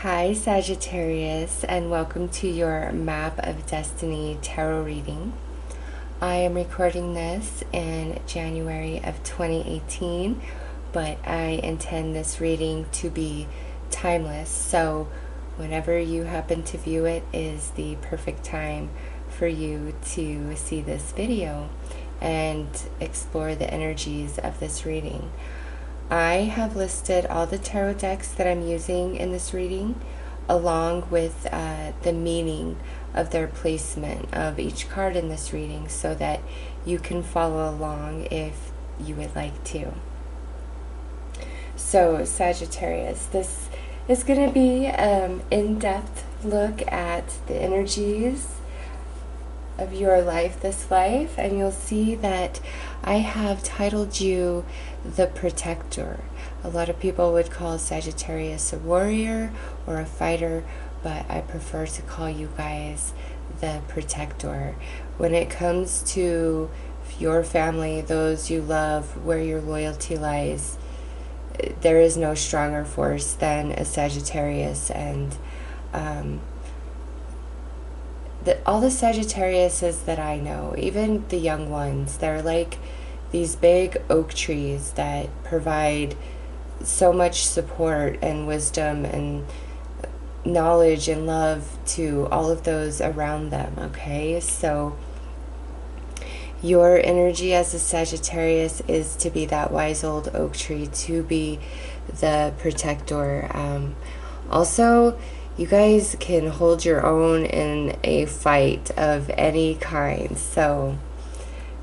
Hi Sagittarius, and welcome to your Map of Destiny tarot reading. I am recording this in January of 2018, but I intend this reading to be timeless, so whenever you happen to view it is the perfect time for you to see this video and explore the energies of this reading. I have listed all the tarot decks that I'm using in this reading, along with the meaning of their placement of each card in this reading, so that you can follow along if you would like to. So Sagittarius, this is going to be an in-depth look at the energies of your life this life, and you'll see that I have titled you the Protector. A lot of people would call Sagittarius a warrior or a fighter, but I prefer to call you guys the Protector. When it comes to your family, those you love, where your loyalty lies, there is no stronger force than a Sagittarius. And all the Sagittariuses that I know, even the young ones, they're like these big oak trees that provide so much support and wisdom and knowledge and love to all of those around them, okay? So your energy as a Sagittarius is to be that wise old oak tree, to be the protector. Also, you guys can hold your own in a fight of any kind. So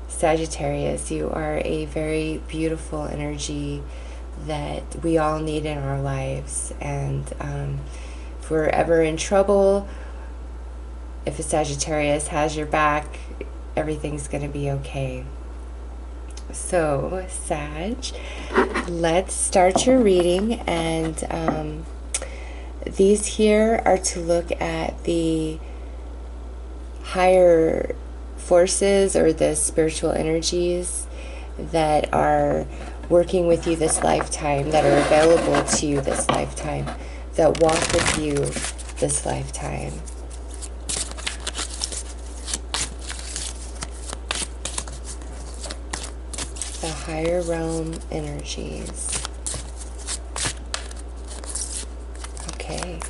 Sagittarius, you are a very beautiful energy that we all need in our lives. And if we're ever in trouble, if a Sagittarius has your back, everything's going to be okay. So Sag, let's start your reading. And these here are to look at the higher forces or the spiritual energies that are working with you this lifetime, that are available to you this lifetime, that walk with you this lifetime. The higher realm energies. Okay.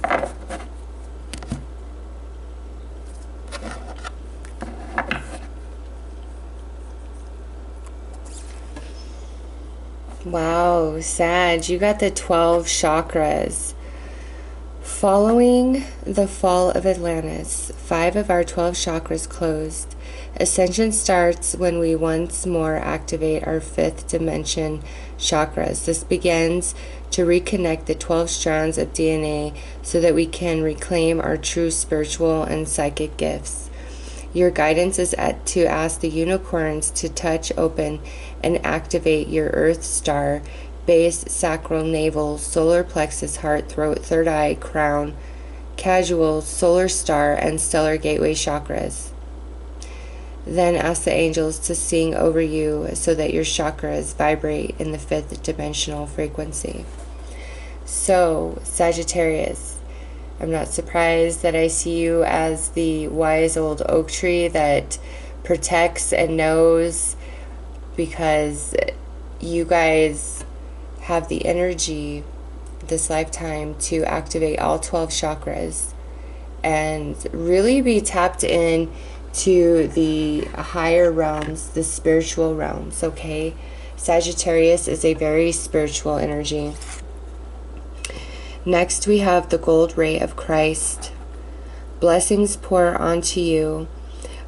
Wow, Sag, you got the 12 chakras. Following the fall of Atlantis, 5 of our 12 chakras closed. Ascension starts when we once more activate our 5th dimension chakras. This begins to reconnect the 12 strands of DNA so that we can reclaim our true spiritual and psychic gifts. Your guidance is to ask the unicorns to touch, open, and activate your Earth Star, base, sacral, navel, solar plexus, heart, throat, third eye, crown, casual, solar star, and stellar gateway chakras. Then ask the angels to sing over you so that your chakras vibrate in the 5th dimensional frequency. So, Sagittarius, I'm not surprised that I see you as the wise old oak tree that protects and knows, because you guys have the energy this lifetime to activate all 12 chakras and really be tapped in to the higher realms, the spiritual realms, okay? Sagittarius is a very spiritual energy. Next, we have the gold ray of Christ. Blessings pour onto you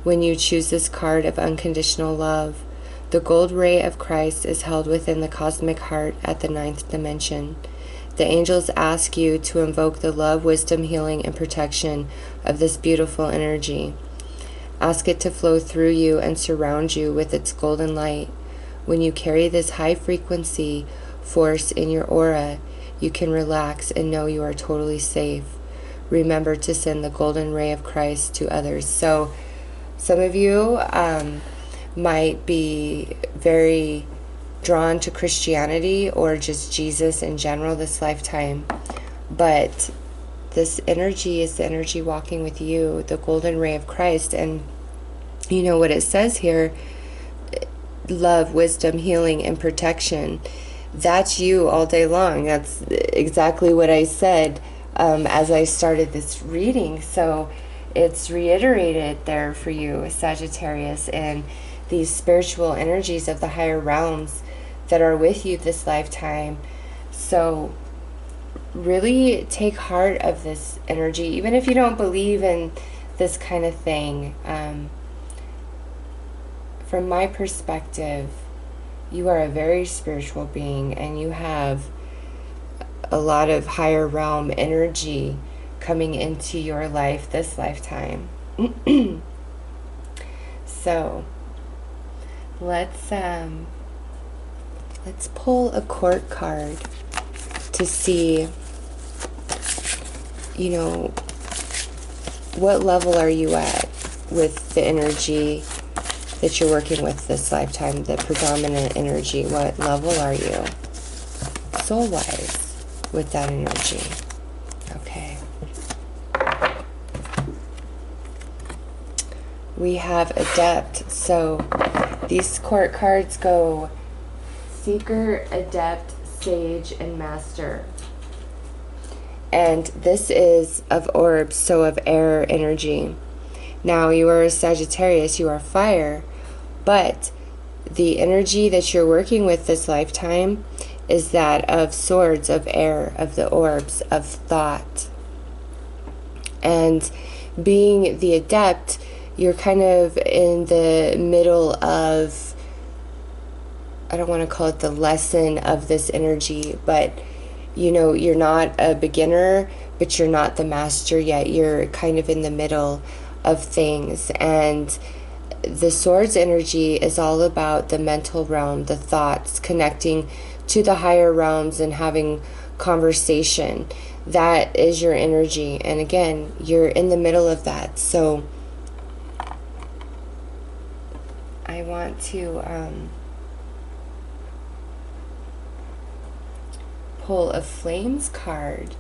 when you choose this card of unconditional love. The gold ray of Christ is held within the cosmic heart at the 9th dimension. The angels ask you to invoke the love, wisdom, healing, and protection of this beautiful energy. Ask it to flow through you and surround you with its golden light. When you carry this high frequency force in your aura, you can relax and know you are totally safe. Remember to send the golden ray of Christ to others. So some of you might be very drawn to Christianity or just Jesus in general this lifetime, but this energy is the energy walking with you, the golden ray of Christ. And you know what it says here, love, wisdom, healing, and protection. That's you all day long. That's exactly what I said as I started this reading. So it's reiterated there for you, Sagittarius, and these spiritual energies of the higher realms that are with you this lifetime. So really take heart of this energy, even if you don't believe in this kind of thing. From my perspective, you are a very spiritual being, and you have a lot of higher realm energy coming into your life this lifetime. So let's pull a court card to see, you know, what level are you at with the energy that you're working with this lifetime, the predominant energy. What level are you soul-wise with that energy? Okay. We have Adept. So these court cards go Seeker, Adept, Sage, and Master. And this is of Orbs, so of air energy. Now, you are a Sagittarius, you are fire, but the energy that you're working with this lifetime is that of swords, of air, of the orbs, of thought. And being the adept, you're kind of in the middle of, I don't want to call it the lesson of this energy, but you know, you're not a beginner, but you're not the master yet. You're kind of in the middle of things. And the swords energy is all about the mental realm, the thoughts, connecting to the higher realms and having conversation. That is your energy. And again, you're in the middle of that. So I want to pull a Flames card,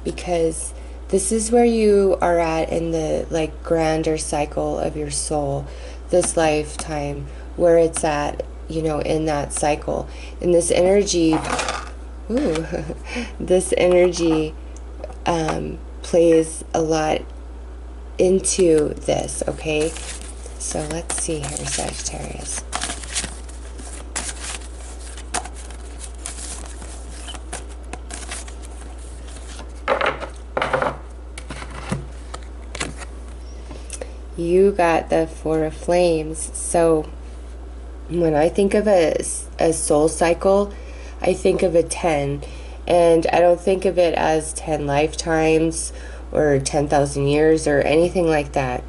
because this is where you are at in the like grander cycle of your soul this lifetime, where it's at, you know, in that cycle. And this energy, ooh, this energy plays a lot into this, okay? So let's see here, Sagittarius. You got the Four of Flames. So when I think of a soul cycle, I think of a 10. And I don't think of it as 10 lifetimes or 10,000 years or anything like that.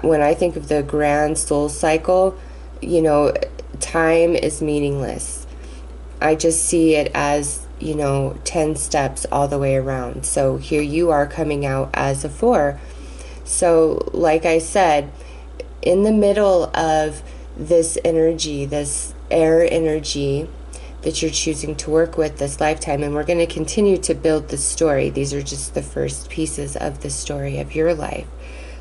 When I think of the grand soul cycle, you know, time is meaningless. I just see it as, you know, 10 steps all the way around. So here you are coming out as a 4. So, like I said, in the middle of this energy, this air energy that you're choosing to work with this lifetime, and we're going to continue to build the story. These are just the first pieces of the story of your life.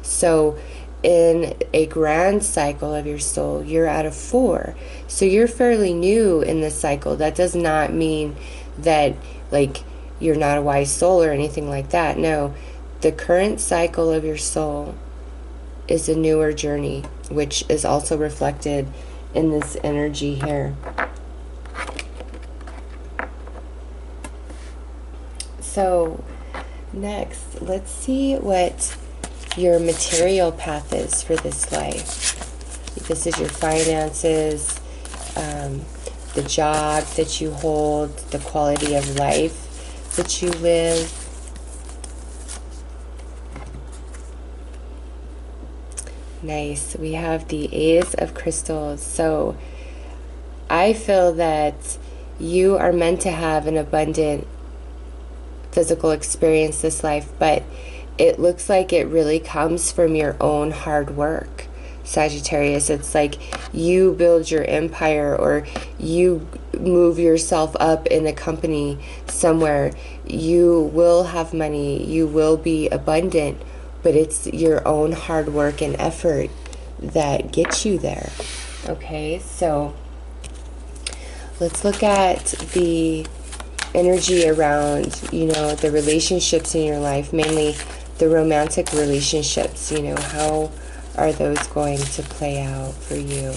So, in a grand cycle of your soul, you're at a 4. So, you're fairly new in this cycle. That does not mean that, like, you're not a wise soul or anything like that. No. The current cycle of your soul is a newer journey, which is also reflected in this energy here. So next, let's see what your material path is for this life. This is your finances, the job that you hold, the quality of life that you live. Nice. We have the Ace of Crystals. So I feel that you are meant to have an abundant physical experience this life, but it looks like it really comes from your own hard work, Sagittarius. It's like you build your empire, or you move yourself up in a company somewhere. You will have money, you will be abundant, but it's your own hard work and effort that gets you there. Okay, so let's look at the energy around, you know, the relationships in your life, mainly the romantic relationships. You know, how are those going to play out for you?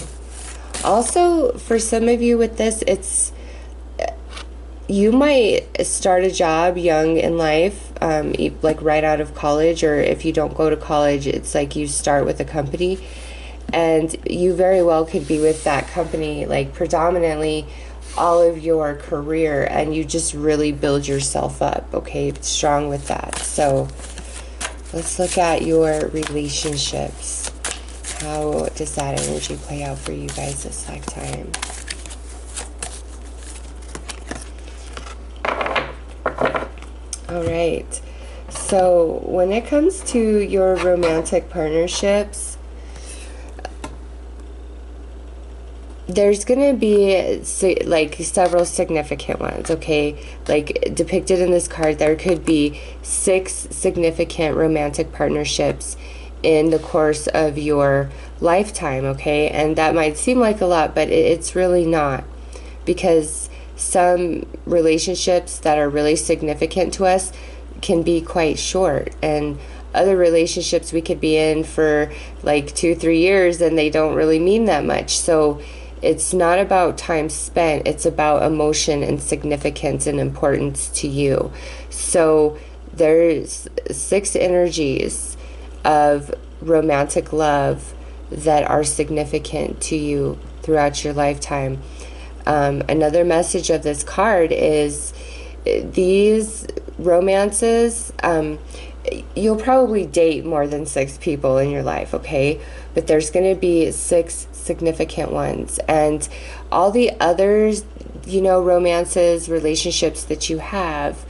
Also, for some of you with this, it's, you might start a job young in life, like right out of college, or if you don't go to college, it's like you start with a company, and you very well could be with that company like predominantly all of your career, and you just really build yourself up. Okay, strong with that. So let's look at your relationships. How does that energy play out for you guys this lifetime? All right. So when it comes to your romantic partnerships, there's going to be like several significant ones, okay? Like depicted in this card, there could be 6 significant romantic partnerships in the course of your lifetime, okay? And that might seem like a lot, but it's really not, because some relationships that are really significant to us can be quite short, and other relationships we could be in for like 2-3 years and they don't really mean that much. So it's not about time spent, it's about emotion and significance and importance to you. So there's 6 energies of romantic love that are significant to you throughout your lifetime. Another message of this card is these romances, you'll probably date more than 6 people in your life, okay? But there's going to be 6 significant ones, and all the others, you know, romances, relationships that you have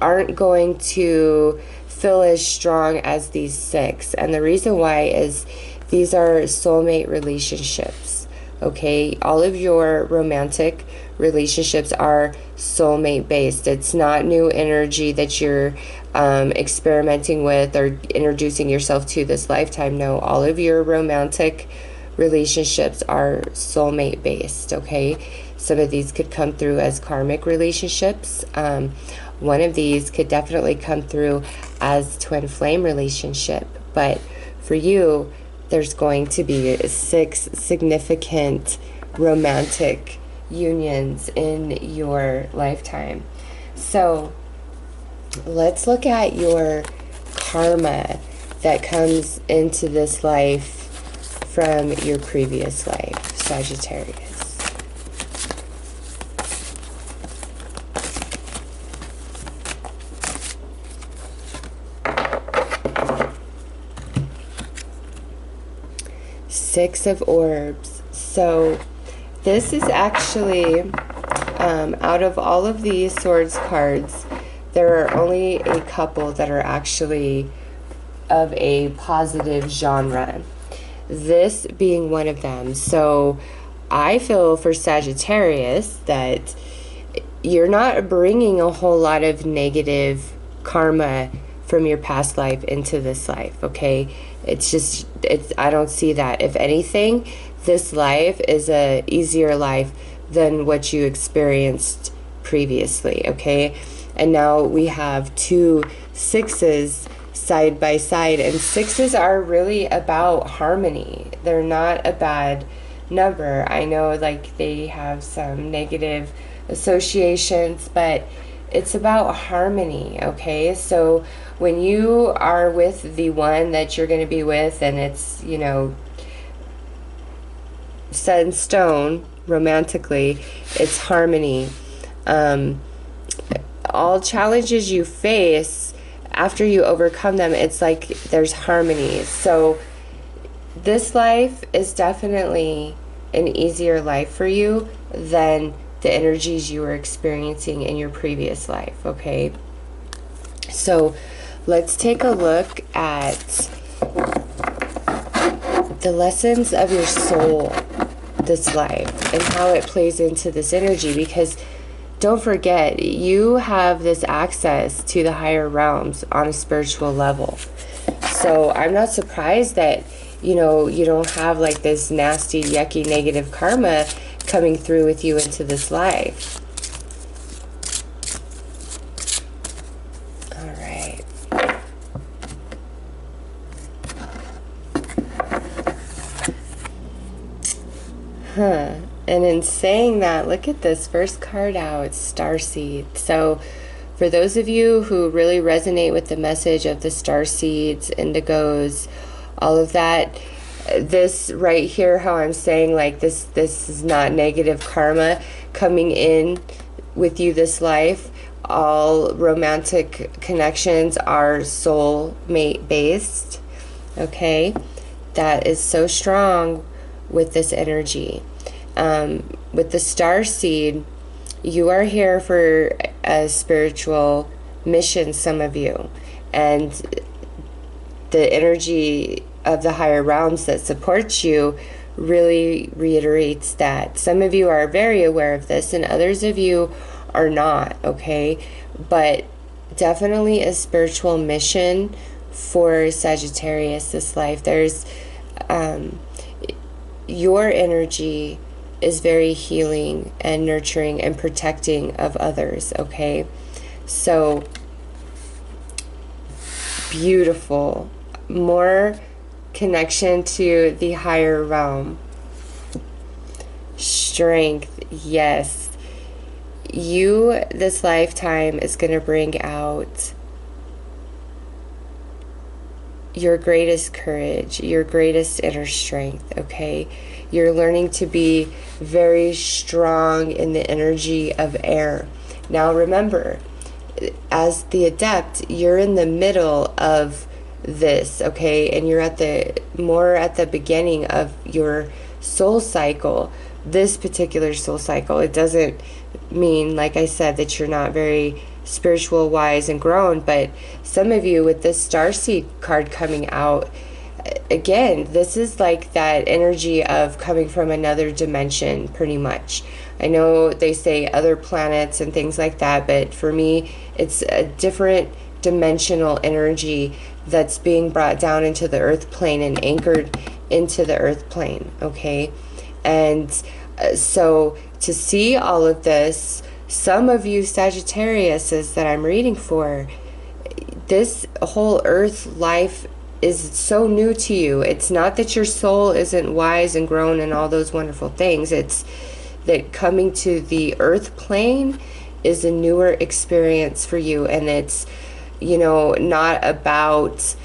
aren't going to feel as strong as these 6. And the reason why is these are soulmate relationships, okay? All of your romantic relationships are soulmate based. It's not new energy that you're experimenting with or introducing yourself to this lifetime. No, all of your romantic relationships are soulmate based, okay? Some of these could come through as karmic relationships. One of these could definitely come through as twin flame relationship. But for you, there's going to be 6 significant romantic unions in your lifetime. So let's look at your karma that comes into this life from your previous life, Sagittarius. Six of Orbs. So this is actually, out of all of these Swords cards, there are only a couple that are actually of a positive genre. This being one of them. So I feel for Sagittarius that you're not bringing a whole lot of negative karma from your past life into this life, okay? I don't see that. If anything, this life is a easier life than what you experienced previously, okay? And now we have 2 6s side by side, and 6s are really about harmony. They're not a bad number. I know like they have some negative associations, but it's about harmony, okay? So when you are with the one that you're going to be with, and it's, you know, set in stone romantically, it's harmony. All challenges you face, after you overcome them, it's like there's harmony. So this life is definitely an easier life for you than the energies you were experiencing in your previous life, okay? So let's take a look at the lessons of your soul this life and how it plays into this energy, because don't forget, you have this access to the higher realms on a spiritual level. So I'm not surprised that, you know, you don't have like this nasty, yucky, negative karma coming through with you into this life. All right. And in saying that, look at this first card out, it's Starseed. So for those of you who really resonate with the message of the Starseeds, Indigos, all of that, this right here, how I'm saying like this is not negative karma coming in with you this life. All romantic connections are soulmate based. Okay, that is so strong with this energy. With the Starseed, you are here for a spiritual mission, some of you, and the energy of the higher realms that supports you really reiterates that. Some of you are very aware of this and others of you are not, okay? But definitely a spiritual mission for Sagittarius this life. There's your energy is very healing and nurturing and protecting of others, okay? So beautiful. More connection to the higher realm. Strength, yes. You, this lifetime, is going to bring out your greatest courage, your greatest inner strength, okay? You're learning to be very strong in the energy of air. Now remember, as the adept, you're in the middle of this, okay? And you're at the more at the beginning of your soul cycle, this particular soul cycle. It doesn't mean, like I said, that you're not very spiritual, wise, and grown, but some of you with this Starseed card coming out, again, this is like that energy of coming from another dimension, pretty much. I know they say other planets and things like that, but for me, it's a different dimensional energy that's being brought down into the earth plane and anchored into the earth plane, okay? And so to see all of this, some of you Sagittariuses that I'm reading for, this whole earth life is so new to you. It's not that your soul isn't wise and grown and all those wonderful things. It's that coming to the earth plane is a newer experience for you, and it's, you know, not about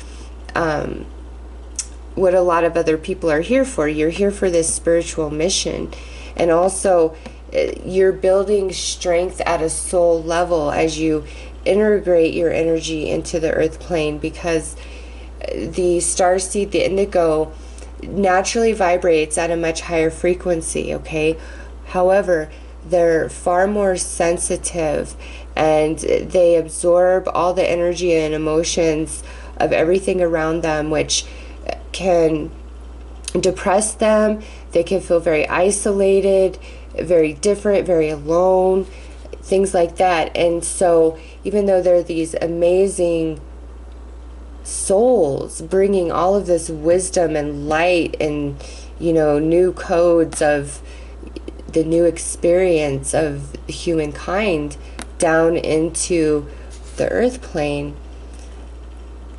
what a lot of other people are here for. You're here for this spiritual mission, and also you're building strength at a soul level as you integrate your energy into the earth plane, because the starseed, the indigo, naturally vibrates at a much higher frequency, okay? However, they're far more sensitive and they absorb all the energy and emotions of everything around them, which can depress them. They can feel very isolated, very different, very alone, things like that. And so even though they're these amazing souls bringing all of this wisdom and light and, you know, new codes of the new experience of humankind down into the earth plane,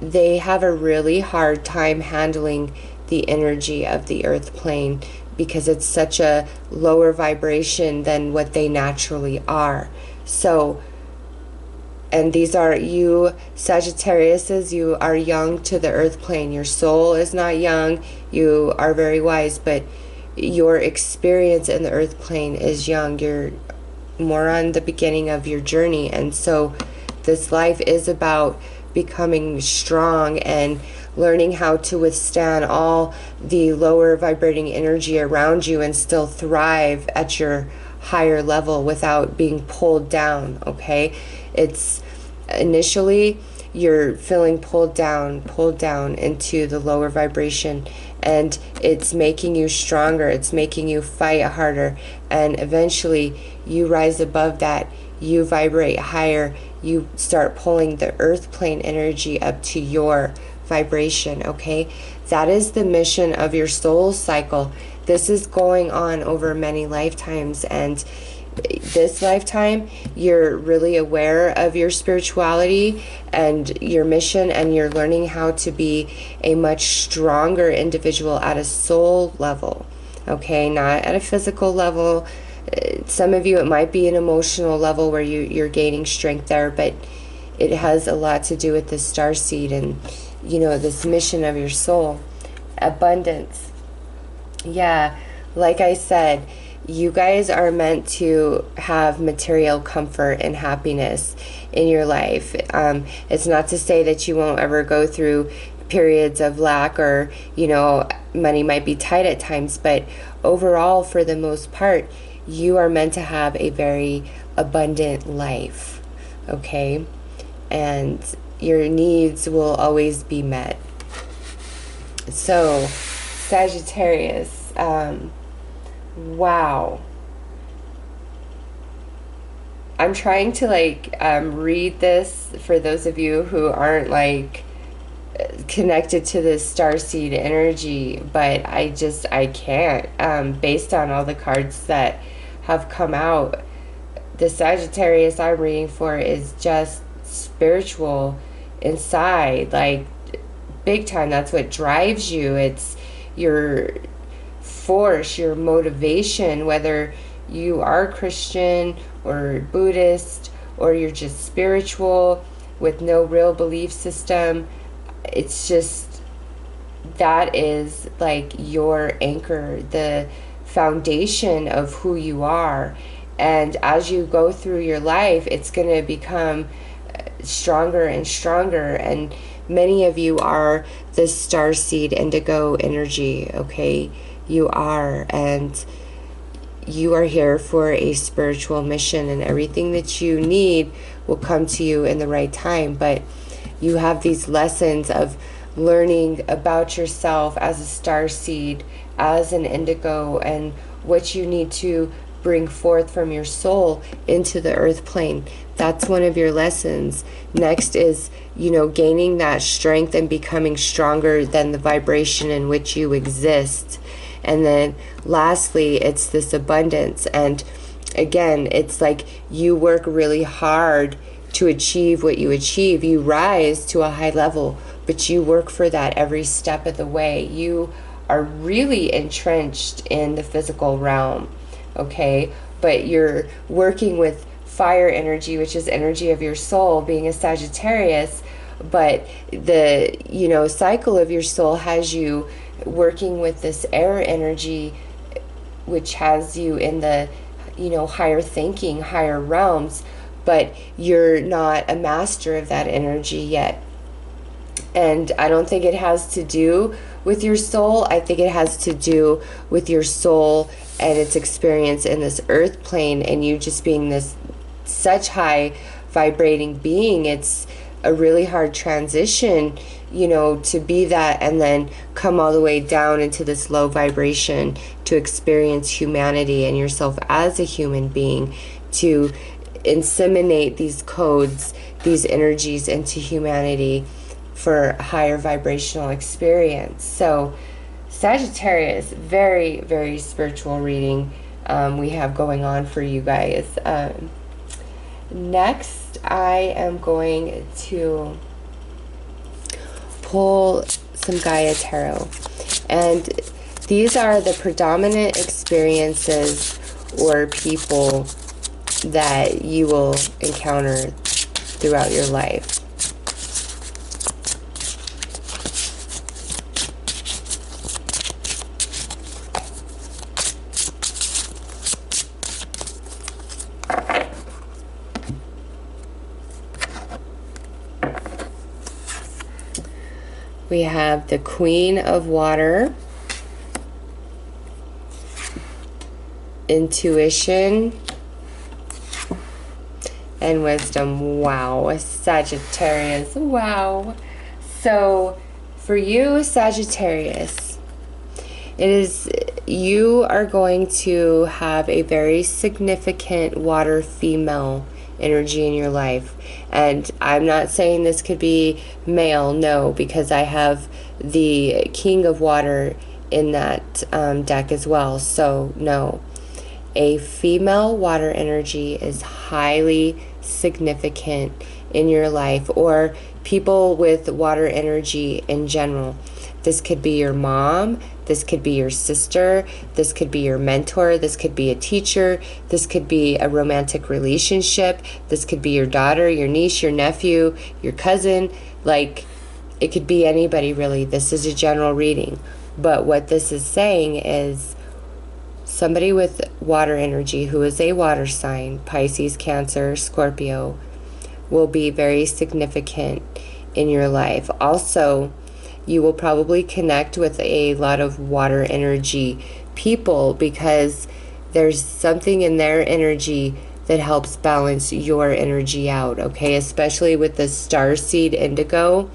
they have a really hard time handling the energy of the earth plane because it's such a lower vibration than what they naturally are. So, and these are you Sagittariuses, you are young to the earth plane. Your soul is not young, you are very wise, but your experience in the earth plane is young. You're more on the beginning of your journey, and so this life is about becoming strong and learning how to withstand all the lower vibrating energy around you and still thrive at your higher level without being pulled down, okay? It's initially you're feeling pulled down into the lower vibration, and it's making you stronger, it's making you fight harder, and eventually you rise above that, you vibrate higher, you start pulling the earth plane energy up to your vibration, okay? That is the mission of your soul cycle. This is going on over many lifetimes, and this lifetime you're really aware of your spirituality and your mission, and you're learning how to be a much stronger individual at a soul level, okay? Not at a physical level. Some of you, it might be an emotional level where you're gaining strength there, but it has a lot to do with the starseed and, you know, this mission of your soul. Abundance. Yeah, like I said, you guys are meant to have material comfort and happiness in your life. It's not to say that you won't ever go through periods of lack, or, you know, money might be tight at times, but overall, for the most part, you are meant to have a very abundant life, okay? And your needs will always be met. So, Sagittarius, wow. I'm trying to read this for those of you who aren't connected to this starseed energy, but I can't, based on all the cards that have come out. The Sagittarius I'm reading for is just spiritual inside, like big time. That's what drives you. It's your force, your motivation, whether you are Christian or Buddhist, or you're just spiritual with no real belief system. It's just, that is like your anchor, the foundation of who you are. And as you go through your life, it's going to become stronger and stronger. And many of you are the starseed indigo energy, okay? You are, and you are here for a spiritual mission, and everything that you need will come to you in the right time. But you have these lessons of learning about yourself as a starseed, as an indigo, and what you need to bring forth from your soul into the earth plane. That's one of your lessons. Next is, you know, gaining that strength and becoming stronger than the vibration in which you exist. And then lastly, it's this abundance. And again, it's like you work really hard to achieve what you achieve. You rise to a high level, but you work for that every step of the way. You are really entrenched in the physical realm, okay? But you're working with fire energy, which is energy of your soul, being a Sagittarius. But the, you know, cycle of your soul has you working with this air energy, which has you in the, you know, higher thinking, higher realms, but you're not a master of that energy yet. And I don't think it has to do with your soul. I think it has to do with your soul and its experience in this earth plane, and you just being this such high vibrating being. It's a really hard transition, you know, to be that and then come all the way down into this low vibration to experience humanity and yourself as a human being, to inseminate these codes, these energies into humanity for higher vibrational experience. So Sagittarius, very, very spiritual reading we have going on for you guys. Next, I am going to pull some Gaia Tarot. And these are the predominant experiences or people that you will encounter throughout your life. We have the Queen of Water, intuition, and wisdom. Wow, Sagittarius. Wow. So for you, Sagittarius, you are going to have a very significant water female energy in your life. And I'm not saying this could be male, no, because I have the King of Water in that deck as well. So no, a female water energy is highly significant in your life, or people with water energy in general. This could be your mom, this could be your sister, this could be your mentor, this could be a teacher, this could be a romantic relationship, this could be your daughter, your niece, your nephew, your cousin. Like, it could be anybody really. This is a general reading. But what this is saying is somebody with water energy who is a water sign, Pisces, Cancer, Scorpio, will be very significant in your life. Also, you will probably connect with a lot of water energy people because there's something in their energy that helps balance your energy out, okay? Especially with the Starseed indigo.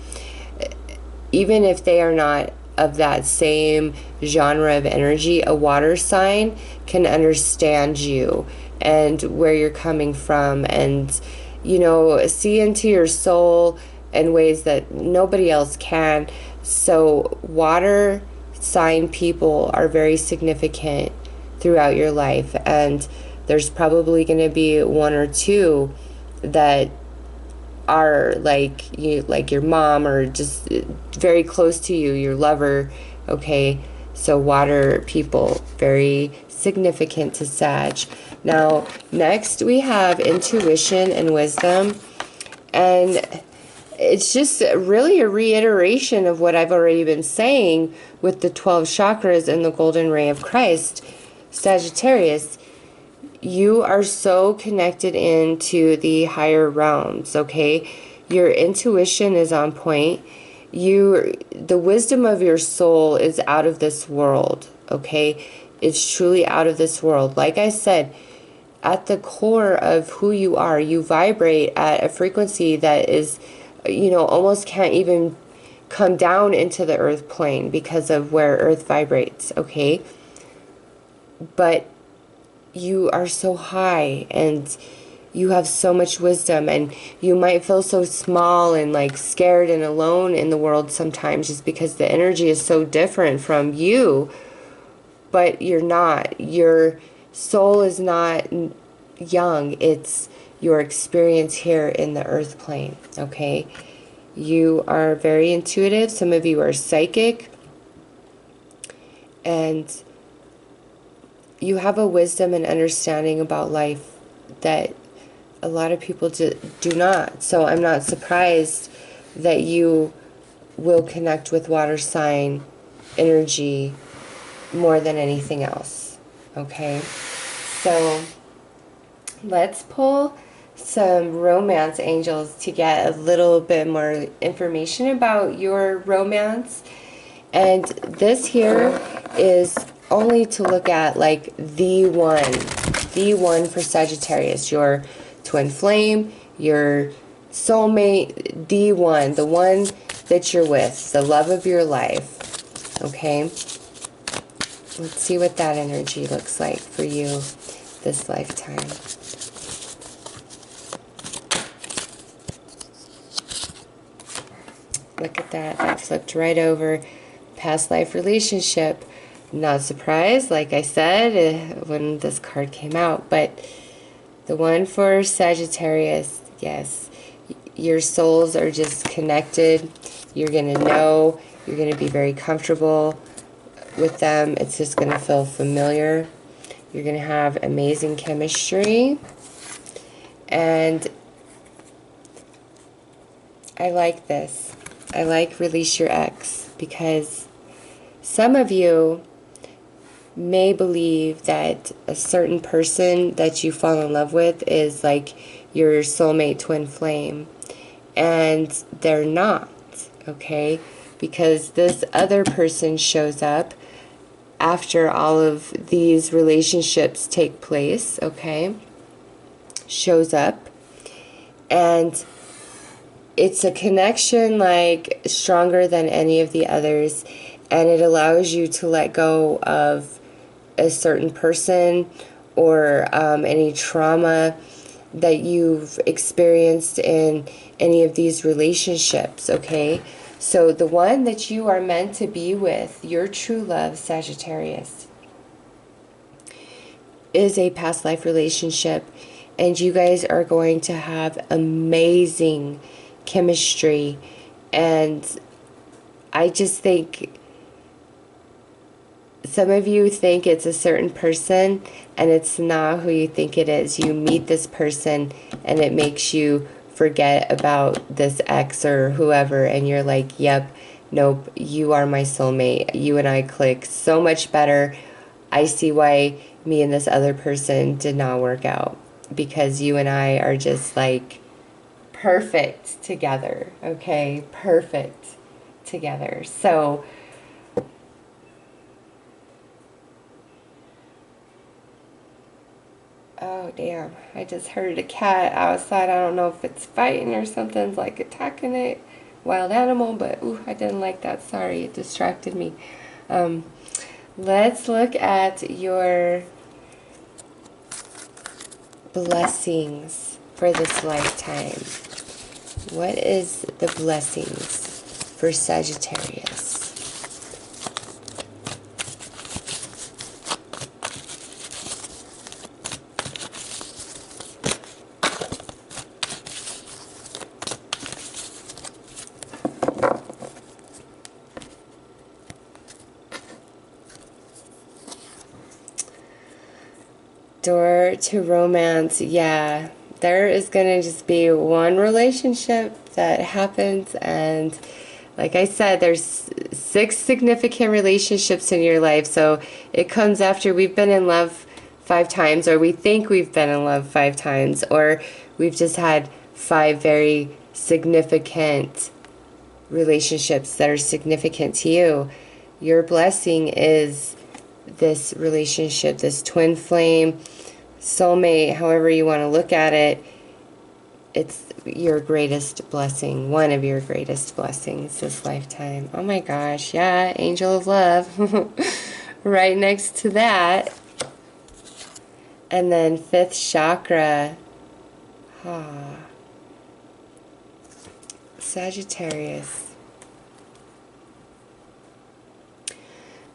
Even if they are not of that same genre of energy, a water sign can understand you and where you're coming from, and, you know, see into your soul in ways that nobody else can. So water sign people are very significant throughout your life, and there's probably going to be one or two that are like you, like your mom, or just very close to you, your lover, okay? So water people, very significant to Sag. Now, next we have intuition and wisdom, and it's just really a reiteration of what I've already been saying with the 12 chakras and the golden ray of Christ. Sagittarius, you are so connected into the higher realms, okay? Your intuition is on point. The wisdom of your soul is out of this world, okay? It's truly out of this world. Like I said, at the core of who you are, you vibrate at a frequency that is, you know, almost can't even come down into the earth plane because of where earth vibrates, okay? But you are so high and you have so much wisdom, and you might feel so small and like scared and alone in the world sometimes just because the energy is so different from you. But you're not. Your soul is not young. It's your experience here in the earth plane, okay? You are very intuitive. Some of you are psychic, and you have a wisdom and understanding about life that a lot of people do not. So I'm not surprised that you will connect with water sign energy more than anything else, okay? So let's pull some romance angels to get a little bit more information about your romance. And this here is only to look at like the one for Sagittarius, your twin flame, your soulmate, the one that you're with, the love of your life, okay? Let's see what that energy looks like for you this lifetime. Look at that. That flipped right over. Past life relationship. Not surprised, like I said, when this card came out. But the one for Sagittarius, yes. Your souls are just connected. You're going to know. You're going to be very comfortable with them. It's just going to feel familiar. You're going to have amazing chemistry. And I like this. I like release your ex, because some of you may believe that a certain person that you fall in love with is like your soulmate twin flame, and they're not, okay? Because this other person shows up after all of these relationships take place, okay? Shows up, And it's a connection like stronger than any of the others, and it allows you to let go of a certain person or any trauma that you've experienced in any of these relationships, okay? So the one that you are meant to be with, your true love, Sagittarius, is a past life relationship, and you guys are going to have amazing chemistry. And I just think some of you think it's a certain person, and it's not who you think it is. You meet this person and it makes you forget about this ex or whoever, and you're like, yep, nope, you are my soulmate. You and I click so much better. I see why me and this other person did not work out, because you and I are just like perfect together, okay? Perfect together. So oh damn, I just heard a cat outside. I don't know if it's fighting or something's like attacking it, wild animal, but ooh, I didn't like that. Sorry, it distracted me. Let's look at your blessings for this lifetime. What is the blessings for Sagittarius? Door to romance. Yeah, there is going to just be one relationship that happens, and like I said, there's 6 significant relationships in your life, so it comes after we've been in love 5 times, or we think we've been in love 5 times, or we've just had 5 very significant relationships that are significant to you. Your blessing is this relationship, this twin flame, soulmate, however you want to look at it. It's your greatest blessing, one of your greatest blessings this lifetime. Oh my gosh, yeah, angel of love. Right next to that. And then 5th chakra. Sagittarius.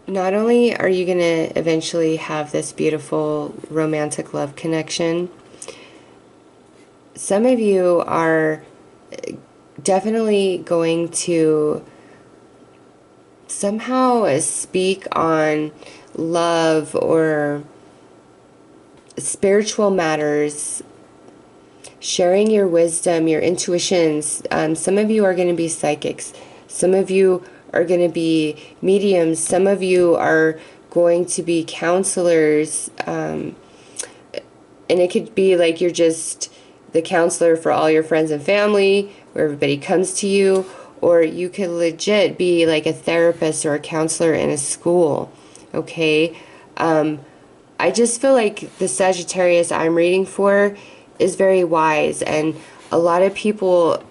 Not only are you going to eventually have this beautiful romantic love connection, some of you are definitely going to somehow speak on love or spiritual matters, sharing your wisdom, your intuitions. Some of you are going to be psychics. Some of you are going to be mediums. Some of you are going to be counselors. And it could be like you're just the counselor for all your friends and family, where everybody comes to you. Or you could legit be like a therapist or a counselor in a school. Okay? I just feel like the Sagittarius I'm reading for is very wise. And a lot of people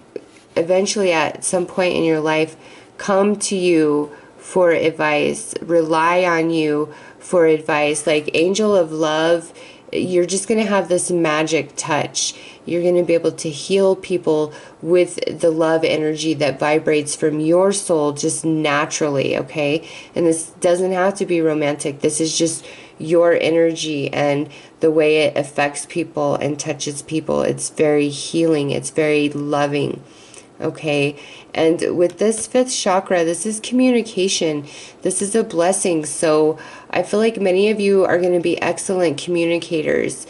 eventually at some point in your life come to you for advice, rely on you for advice. Like angel of love, you're just going to have this magic touch. You're going to be able to heal people with the love energy that vibrates from your soul just naturally, okay? And this doesn't have to be romantic. This is just your energy and the way it affects people and touches people. It's very healing. It's very loving. Okay, and with this 5th chakra, this is communication. This is a blessing. So I feel like many of you are going to be excellent communicators,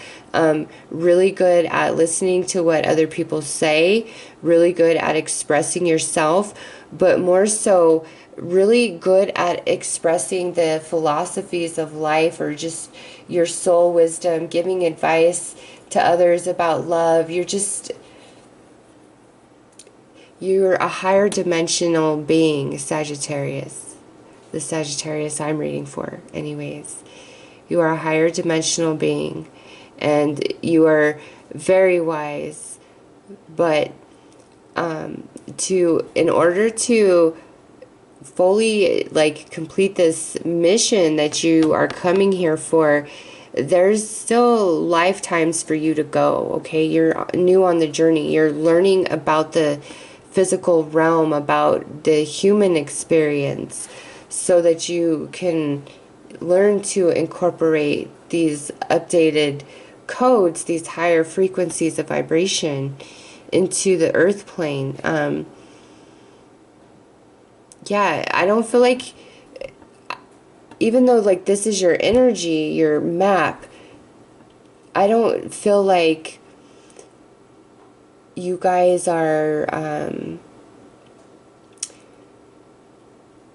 really good at listening to what other people say, really good at expressing yourself, but more so really good at expressing the philosophies of life or just your soul wisdom, giving advice to others about love. You're a higher dimensional being, Sagittarius. The Sagittarius I'm reading for, anyways. You are a higher dimensional being, and you are very wise, But in order to fully like complete this mission that you are coming here for, there's still lifetimes for you to go, okay? You're new on the journey. You're learning about the physical realm, about the human experience, so that you can learn to incorporate these updated codes, these higher frequencies of vibration into the earth plane. Yeah, I don't feel like, even though like this is your energy, your map, I don't feel like you guys are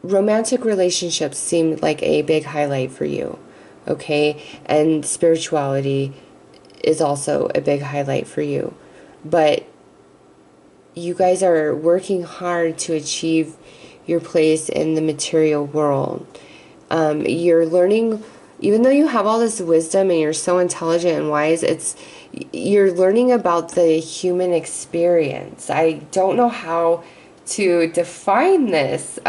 romantic relationships seem like a big highlight for you, okay? And spirituality is also a big highlight for you. But you guys are working hard to achieve your place in the material world. You're learning, even though you have all this wisdom and you're so intelligent and wise, you're learning about the human experience. I don't know how to define this,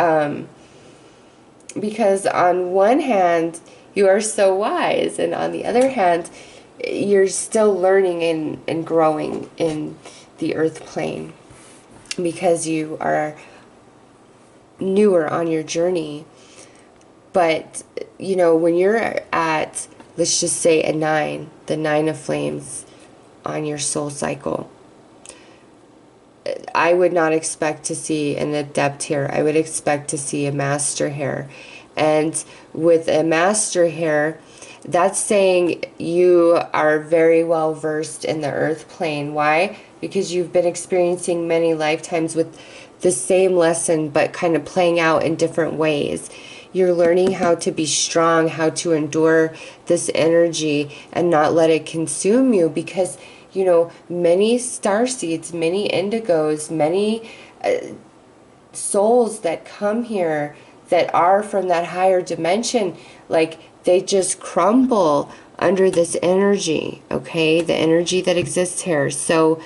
because on one hand, you are so wise, and on the other hand, you're still learning and growing in the earth plane, because you are newer on your journey. But, you know, when you're at, let's just say a 9, the 9 of flames on your soul cycle, I would not expect to see an adept here. I would expect to see a master here. And with a master here, that's saying you are very well versed in the earth plane. Why? Because you've been experiencing many lifetimes with the same lesson, but kind of playing out in different ways. You're learning how to be strong, how to endure this energy and not let it consume you, because, you know, many starseeds, many indigos, many souls that come here that are from that higher dimension, like, they just crumble under this energy, okay? The energy that exists here. So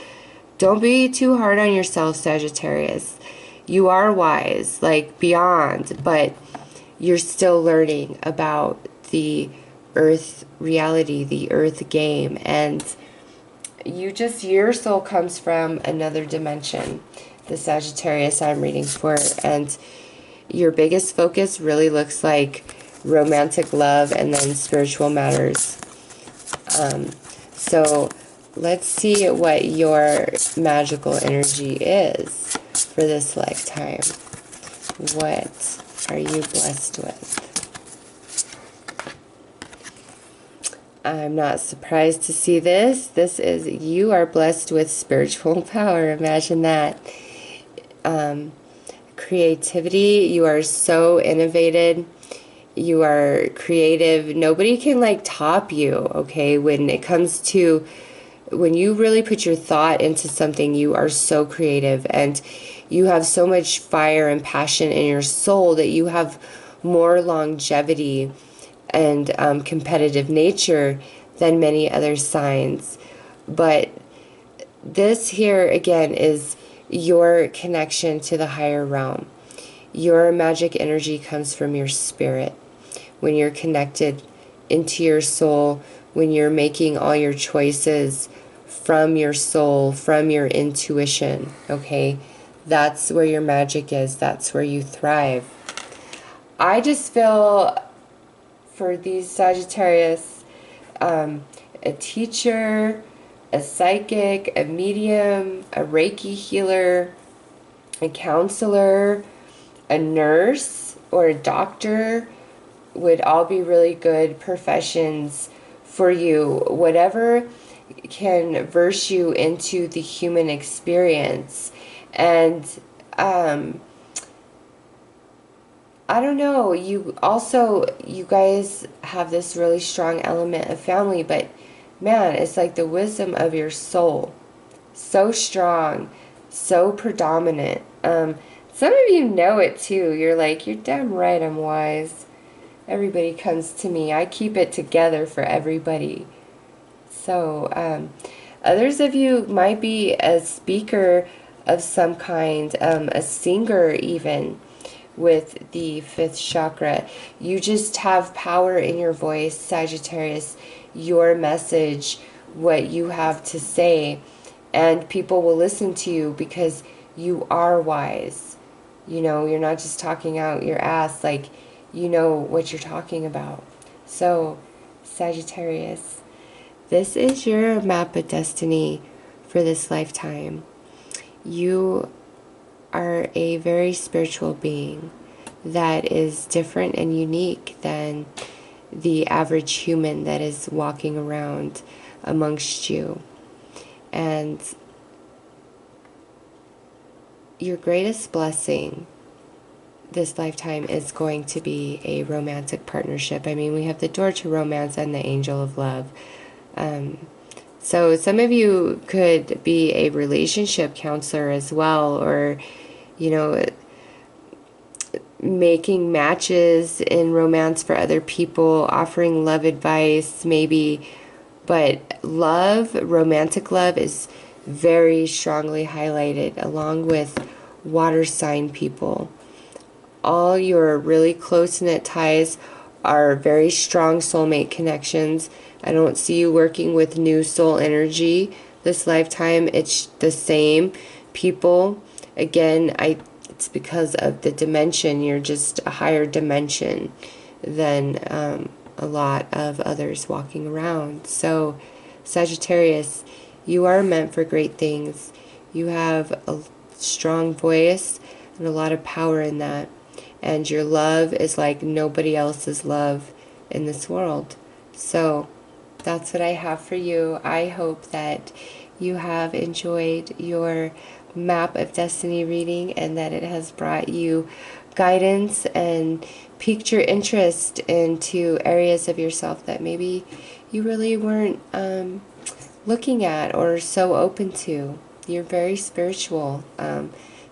don't be too hard on yourself, Sagittarius. You are wise, like, beyond, but you're still learning about the earth reality, the earth game, and your soul comes from another dimension, the Sagittarius I'm reading for, and your biggest focus really looks like romantic love and then spiritual matters. So let's see what your magical energy is for this lifetime. What are you blessed with? I'm not surprised to see this. This is, you are blessed with spiritual power. Imagine that. Creativity. You are so innovative. You are creative. Nobody can like top you, okay? When it comes to, when you really put your thought into something, you are so creative, and you have so much fire and passion in your soul that you have more longevity and competitive nature than many other signs. But this here again is your connection to the higher realm. Your magic energy comes from your spirit. When you're connected into your soul, when you're making all your choices from your soul, from your intuition, okay? That's where your magic is. That's where you thrive. I just feel for these Sagittarius, a teacher, a psychic, a medium, a Reiki healer, a counselor, a nurse, or a doctor would all be really good professions for you. Whatever can verse you into the human experience. And I don't know, you guys have this really strong element of family, but man, it's like the wisdom of your soul. So strong, so predominant. Some of you know it too. You're like, you're damn right I'm wise. Everybody comes to me. I keep it together for everybody. So, Others of you might be a speaker of some kind, a singer even, with the 5th chakra. You just have power in your voice, Sagittarius, your message, what you have to say, and people will listen to you because you are wise. You know, you're not just talking out your ass, like, you know what you're talking about. So, Sagittarius, this is your map of destiny for this lifetime. You are a very spiritual being that is different and unique than the average human that is walking around amongst you. And your greatest blessing this lifetime is going to be a romantic partnership. I mean, we have the door to romance and the angel of love. So some of you could be a relationship counselor as well, or, you know, making matches in romance for other people, offering love advice maybe. But love, romantic love, is very strongly highlighted along with water sign people. All your really close-knit ties are very strong soulmate connections. I don't see you working with new soul energy this lifetime. It's the same people. Again, it's because of the dimension. You're just a higher dimension than a lot of others walking around. So, Sagittarius, you are meant for great things. You have a strong voice and a lot of power in that. And your love is like nobody else's love in this world. So that's what I have for you. I hope that you have enjoyed your map of destiny reading and that it has brought you guidance and piqued your interest into areas of yourself that maybe you really weren't looking at or so open to. You're very spiritual.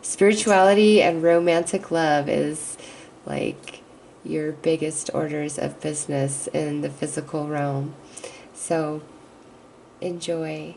Spirituality and romantic love is like your biggest orders of business in the physical realm. So enjoy.